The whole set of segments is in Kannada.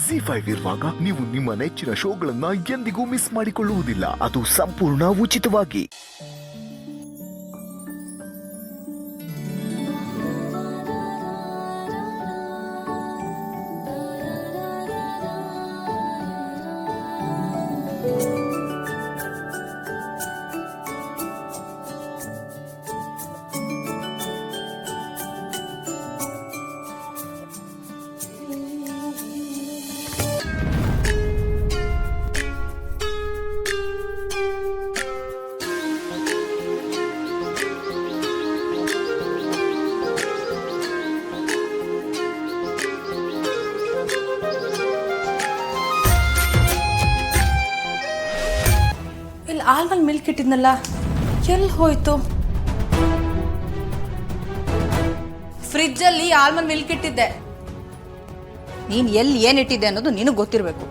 ZEE5 ಇರುವಾಗ ನೀವು ನಿಮ್ಮ ನೆಚ್ಚಿನ ಶೋಗಳನ್ನ ಎಂದಿಗೂ ಮಿಸ್ ಮಾಡಿಕೊಳ್ಳುವುದಿಲ್ಲ. ಅದು ಸಂಪೂರ್ಣ ಉಚಿತವಾಗಿ. ಆಲ್ಮಂಡ್ ಮಿಲ್ಕ್ ಇಟ್ಟಿದ್ನಲ್ಲ, ಎಲ್ಲಿ ಹೋಯ್ತು? ಫ್ರಿಜ್ ಅಲ್ಲಿ ಆಲ್ಮಂಡ್ ಮಿಲ್ಕ್ ಇಟ್ಟಿದ್ದೆ. ನೀನ್ ಎಲ್ಲಿ ಏನಿಟ್ಟಿದ್ದೆ ಅನ್ನೋದು ನಿನಗೆ ಗೊತ್ತಿರಬೇಕು.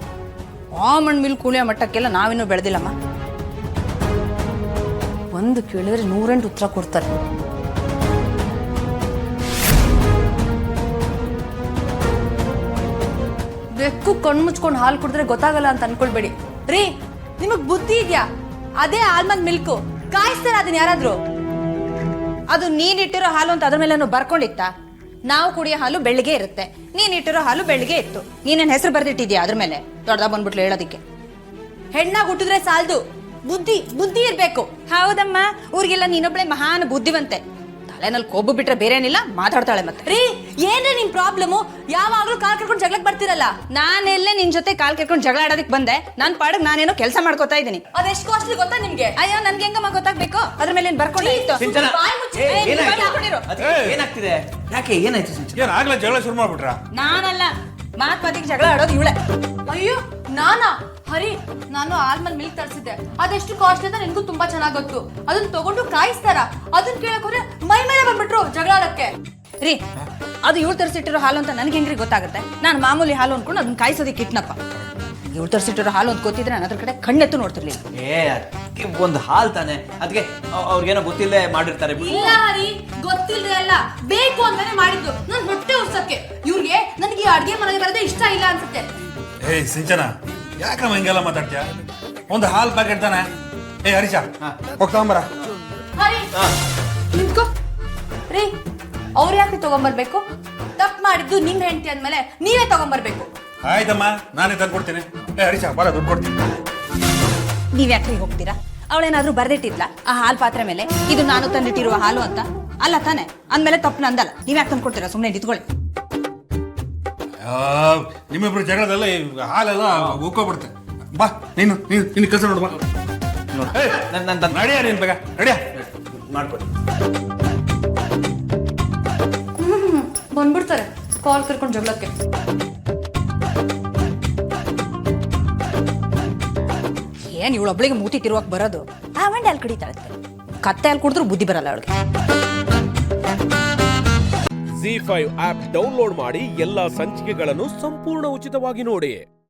ಆಲ್ಮಂಡ್ ಮಿಲ್ಕ್ ಕುಳಿಯೋ ಮಟ್ಟಕ್ಕೆಲ್ಲ ನಾವಿನ್ನೂ ಬೆಳೆದಿಲ್ಲಮ್ಮ. ಒಂದು ಕೇಳಿದ್ರೆ 108 ಉತ್ತರ ಕೊಡ್ತಾರೆ. ಬೆಕ್ಕು ಕಣ್ಣು ಮುಚ್ಕೊಂಡು ಹಾಲು ಕುಡಿದ್ರೆ ಗೊತ್ತಾಗಲ್ಲ ಅಂತ ಅನ್ಕೊಳ್ಬೇಡಿ ರೀ. ನಿಮಗ್ ಬುದ್ಧಿ ಇದೆಯಾ? ಅದೇ ಆಲ್ಮಂಡ್ ಮಿಲ್ಕ್ ಕಾಯಿಸ್ತಾರ ಅದನ್ನ ಯಾರಾದ್ರೂ? ಅದು ನೀನ್ ಇಟ್ಟಿರೋ ಹಾಲು ಅಂತ ಅದ್ರ ಮೇಲೆ ಬರ್ಕೊಂಡಿತ್ತ? ನಾವು ಕುಡಿಯೋ ಹಾಲು ಬೆಳಿಗ್ಗೆ ಇರುತ್ತೆ, ನೀನ್ ಇಟ್ಟಿರೋ ಹಾಲು ಬೆಳಿಗ್ಗೆ ಇತ್ತು. ನೀನೇನ್ ಹೆಸರು ಬರ್ದಿಟ್ಟಿದ್ಯಾ ಅದ್ರ ಮೇಲೆ? ದೊಡ್ಡದ ಬಂದ್ಬಿಟ್ಲು ಹೇಳೋದಿಕ್ಕೆ. ಹೆಣ್ಣಾಗ ಹುಟ್ಟಿದ್ರೆ ಸಾಲದು, ಬುದ್ಧಿ ಬುದ್ಧಿ ಇರ್ಬೇಕು. ಹೌದಮ್ಮ, ಊರಿಗೆಲ್ಲ ನೀನೊಬ್ಳೆ ಮಹಾನ್ ಬುದ್ಧಿವಂತೆ. ತಲೆನಲ್ಲಿ ಕೊಬ್ಬು ಬಿಟ್ರೆ ಬೇರೆ ಏನಿಲ್ಲ, ಮಾತಾಡ್ತಾಳೆ ಮತ್ತೆ. ರೀ, ಏನ್ರಿ ನಿಮ್ ಪ್ರಾಬ್ಲಮ್? ಯಾವಾಗ್ಲೂ ಕಾಲ್ ಕರ್ಕೊಂಡು ಜಗಳಕ್ಕೆ ಬರ್ತಿರಲ್ಲ. ನಾನೆಲ್ಲೇ ನಿನ್ ಜೊತೆ ಕಾಲ್ ಕರ್ಕೊಂಡು ಜಗಳ ಆಡೋದಕ್ಕೆ ಬಂದೆ? ನನ್ ಪಾಡಕ್ ನಾನೇನೋ ಕೆಲಸ ಮಾಡ್ಕೋತಾ ಇದ್ದೀನಿ. ಅದೆಷ್ಟು ಕಾಸ್ಟ್ಲಿ ಗೊತ್ತಾ ನಿಮ್ಗೆ? ಅಯ್ಯೋ, ನನ್ಗೆ ಹೆಂಗಮ್ಮ ಗೊತ್ತಾಗ್ಬೇಕು? ಅದ್ರ ಮೇಲೆ ಬರ್ಕೊಂಡೆ ಇತ್ತು. ಏನಾಗ್ತಿದೆ? ಯಾಕೆ ಏನಾಯ್ತು? ಆಗ್ಲೇ ಜಗಳ ಶುರು ಮಾಡ್ಬಿಟ್ರ? ನಾನಲ್ಲ, ಮಾತಿಗೆ ಜಗಳ ಆಡೋದು ಇವಳೆ. ಅಯ್ಯೋ, ನಾನಾ? ಹರಿ, ನಾನು ಆಲ್ಮಂಡ್ ಮಿಲ್ಕ್ ತರಿಸಿದ್ದೆ. ಅದೆಷ್ಟು ಕಾಸ್ಟ್ಲಿ ಅಂತ ನಿನ್ಗೂ ತುಂಬಾ ಚೆನ್ನಾಗ್ ಗೊತ್ತು. ಅದನ್ನ ತಗೊಂಡು ಕಾಯಿಸ್ತಾರ. ಅದನ್ನ ಕೇಳಕ್ ಹೋದ್ರೆ ಮೈ ಮೇಲೆ ಬಂದ್ಬಿಟ್ರು ಜಗಳ ಆಡಕ್ಕೆ. ರೀ, ಅದು ಇವಳು ತರಿಸಿಟ್ಟಿರೋ ಹಾಲು ಅಂತ ನನ್ಗೆ ಹೆಂಗ್ರಿ ಗೊತ್ತಾಗುತ್ತೆ? ನಾನು ಮಾಮೂಲಿ ಹಾಲು ಅನ್ಕೊಂಡು ಅದನ್ನ ಕಾಯಿಸೋದಕ್ಕೆ ಇಟ್ನಪ್ಪ. ಇವಳು ತರಿಸಿಟ್ಟಿರೋ ಹಾಲು ಅಂತ ಗೊತ್ತಿದ್ರೆ ನಾನು ಅದ್ರ ಕಡೆ ಕಣ್ಣೆತ್ತು ನೋಡ್ತಿರ್ಲಿಲ್ಲ. ಒಂದು ಹಾಲ್ ತಾನೆ, ಅದಕ್ಕೆ ಅವ್ರಿಗೇನೋ ಗೊತ್ತಿಲ್ಲದೆ ಮಾಡಿರ್ತಾರೆ. ಇಲ್ಲ ಹರಿ, ಗೊತ್ತಿಲ್ಲದೆ ಅಲ್ಲ, ಬೇಕು ಅಂತಾನೆ ಮಾಡಿದ್ದು. ನನ್ ಹೊಟ್ಟೆ ಉರ್ಸಕ್ಕೆ. ಇವ್ರಿಗೆ ನನಗೆ ಅಡ್ಗೆ ಮನೆಗೆ ಬರೋದೇ ಇಷ್ಟ ಇಲ್ಲ ಅನ್ಸುತ್ತೆ. ಏಯ್ ಸಿಂಚನ, ಯಾಕಮ್ಮ ಹಿಂಗೆಲ್ಲ ಮಾತಾಡ್ತೀಯ? ಒಂದು ಹಾಲ್ ಪ್ಯಾಕೆಟ್ ತಾನೆ. ಏ ಹರೀಶ, ಹೋಗ್ತಾಂಬರ. ಹರಿ, ನಿಂತ್ಕೋ. ರೀ, ಅವ್ರು ಯಾಕೆ ತಗೊಂಬರ್ಬೇಕು? ತಪ್ಪು ಮಾಡಿದ್ದು ನಿಮ್ ಹೆಂಡತಿ ಅಂದ್ಮೇಲೆ ನೀವೇ ತಗೊಂಬರ್ಬೇಕು. ಆಯ್ತಮ್ಮ, ನಾನೇ ತಂದು ಕೊಡ್ತೀನಿ. ಏ ಹರೀಶ, ಬರ, ದುಡ್ಡು ಕೊಡ್ತೀನಿ. ನೀವ್ ಯಾಕೆ ಹೋಗ್ತೀರಾ? ಅವಳೇನಾದ್ರೂ ಬರ್ದಿಟ್ಟಿದ್ಲ ಆ ಹಾಲ್ ಪಾತ್ರೆ ಮೇಲೆ ಇದು ನಾನು ತಂದಿಟ್ಟಿರುವ ಹಾಲು ಅಂತ? ಅಲ್ಲ ತಾನೆ? ಅಂದ್ಮೇಲೆ ತಪ್ಪು ನಂದಲ್ಲ. ನೀವ್ ಯಾಕೆ ತಂದು ಕೊಡ್ತೀರಾ? ಸುಮ್ನೆ ನಿಂತ್ಕೊಳ್ಳಿ. ನಿಮ್ಮಿಬ್ರು ಜಗಳದಲ್ಲ ಹಾಲೆಲ್ಲ ಉಕ್ಕೋಗ್ಬಿಡುತ್ತೆ. ಬಾ, ನೀನು ಕೆಲಸ ನೋಡು. ಬಾ, ನಡಿಯ, ನೀನ್ ಬೇಗ ನಡಿಯ ಮಾಡ್ಕೊಡಿ. ಬಂದ್ಬಿಡ್ತಾರೆ ಕಾಲ್ ಕರ್ಕೊಂಡು ಜಗಳಕ್ಕೆ. ಏನ್ ಇವಳೊಬ್ಳಿಗೆ ಮೂತಿ ತಿರುವಕ್ ಬರೋದು? ಆ ಮಂಡೆ ಅಲ್ಲಿ ಕಡಿತಾಳೆ. ಕತ್ತೆ ಅಲ್ಲಿ ಕುಡಿದ್ರು ಬುದ್ಧಿ ಬರಲ್ಲ ಅವಳಿಗೆ. ZEE5 ಆಪ್ ಡೌನ್ಲೋಡ್ ಮಾಡಿ ಎಲ್ಲಾ ಸಂಚಿಕೆಗಳನ್ನು ಸಂಪೂರ್ಣ ಉಚಿತವಾಗಿ ನೋಡಿ.